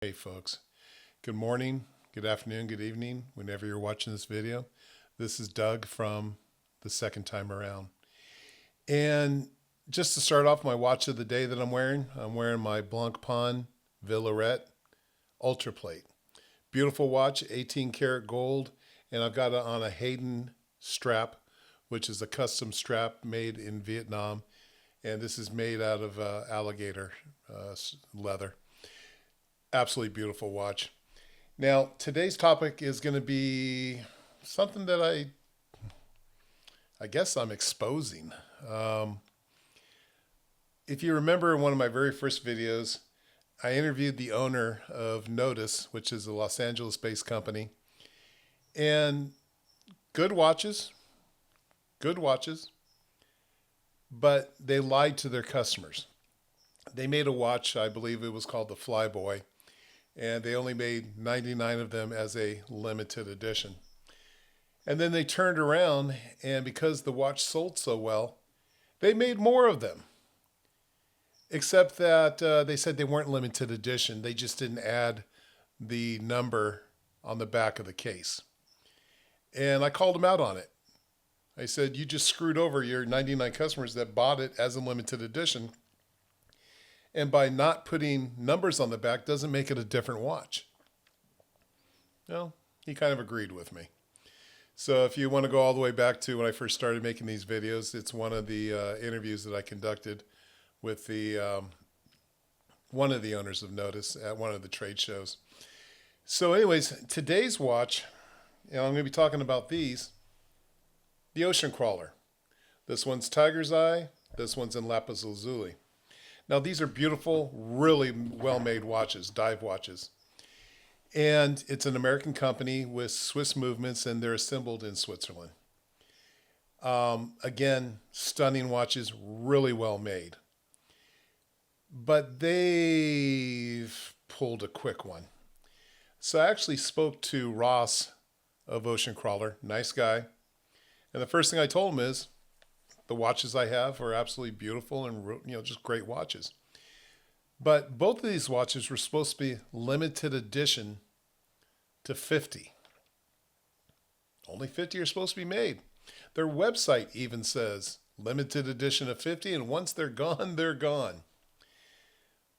Hey folks, good morning, good afternoon, good evening, whenever you're watching this video. This is Doug from The Second Time Around. And just to start off my watch of the day that I'm wearing my Blancpain Villaret Ultra Plate. Beautiful watch, 18 karat gold, and I've got it on a Hayden strap, which is a custom strap made in Vietnam. And this is made out of alligator leather. Absolutely beautiful watch. Now, today's topic is going to be something that I guess I'm exposing. If you remember in one of my very first videos, I interviewed the owner of Notice, which is a Los Angeles-based company. And good watches, but they lied to their customers. They made a watch, I believe it was called the Flyboy, and they only made 99 of them as a limited edition. And then they turned around, and because the watch sold so well, they made more of them. Except that they said they weren't limited edition. They just didn't add the number on the back of the case. And I called them out on it. I said, you just screwed over your 99 customers that bought it as a limited edition. And by not putting numbers on the back doesn't make it a different watch. Well, he kind of agreed with me. So if you want to go all the way back to when I first started making these videos, it's one of the interviews that I conducted with one of the owners of Notice at one of the trade shows. So anyways, today's watch, and I'm going to be talking about these, the Ocean Crawler. This one's Tiger's Eye. This one's in Lapis Lazuli. Now, these are beautiful, really well-made watches, dive watches. And it's an American company with Swiss movements, and they're assembled in Switzerland. Again, stunning watches, really well made. But they've pulled a quick one. So I actually spoke to Ross of Ocean Crawler, nice guy. And the first thing I told him is, the watches I have are absolutely beautiful and just great watches. But both of these watches were supposed to be limited edition to 50. Only 50 are supposed to be made. Their website even says limited edition of 50, and once they're gone, they're gone.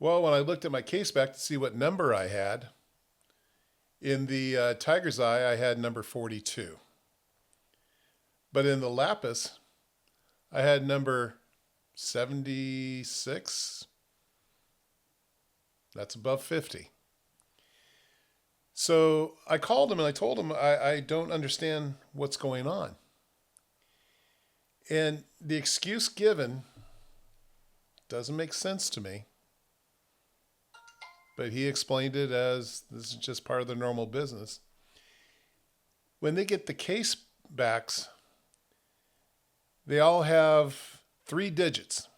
Well, when I looked at my case back to see what number I had, in the Tiger's Eye, I had number 42. But in the Lapis, I had number 76. That's above 50. So I called him and I told him I don't understand what's going on. And the excuse given doesn't make sense to me. But he explained it as this is just part of the normal business. When they get the case backs, they all have 3 digits.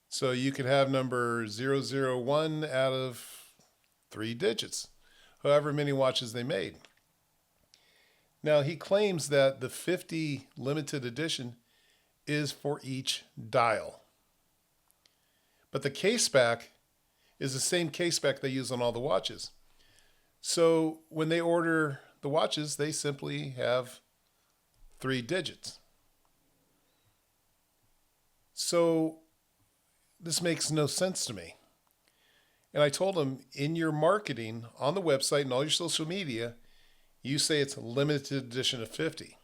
So you could have number 001 out of 3 digits, however many watches they made. Now, he claims that the 50 limited edition is for each dial. But the case back is the same case back they use on all the watches. So when they order the watches, they simply have 3 digits. So this makes no sense to me. And I told him, in your marketing on the website and all your social media, you say it's a limited edition of 50.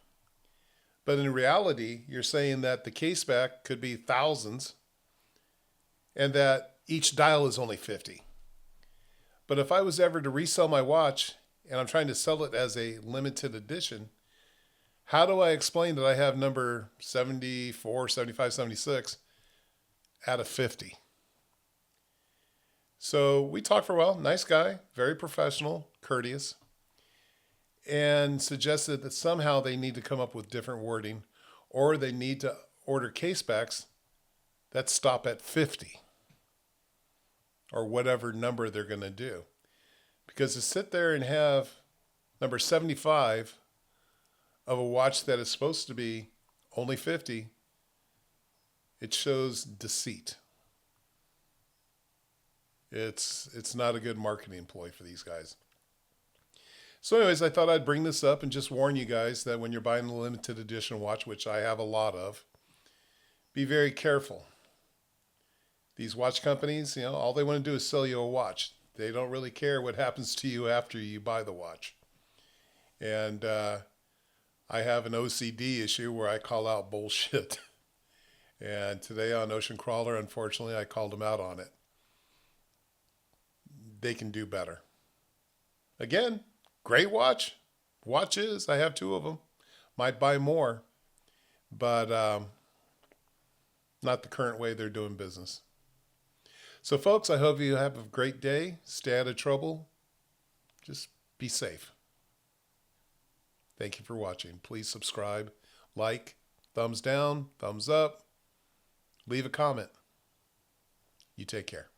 But in reality, you're saying that the case back could be thousands and that each dial is only 50. But if I was ever to resell my watch and I'm trying to sell it as a limited edition, how do I explain that I have number 74, 75, 76 out of 50? So we talked for a while. Nice guy, very professional, courteous, and suggested that somehow they need to come up with different wording, or they need to order casebacks that stop at 50 or whatever number they're going to do. Because to sit there and have number 75 of a watch that is supposed to be only 50, it shows deceit. It's not a good marketing ploy for these guys. So anyways, I thought I'd bring this up and just warn you guys that when you're buying a limited edition watch, which I have a lot of, be very careful. These watch companies, all they want to do is sell you a watch. They don't really care what happens to you after you buy the watch. And I have an OCD issue where I call out bullshit. And today on Ocean Crawler, unfortunately, I called them out on it. They can do better. Again, great watch. Watches, I have 2 of them. Might buy more, but not the current way they're doing business. So folks, I hope you have a great day. Stay out of trouble. Just be safe. Thank you for watching. Please subscribe, like, thumbs down, thumbs up, leave a comment. You take care.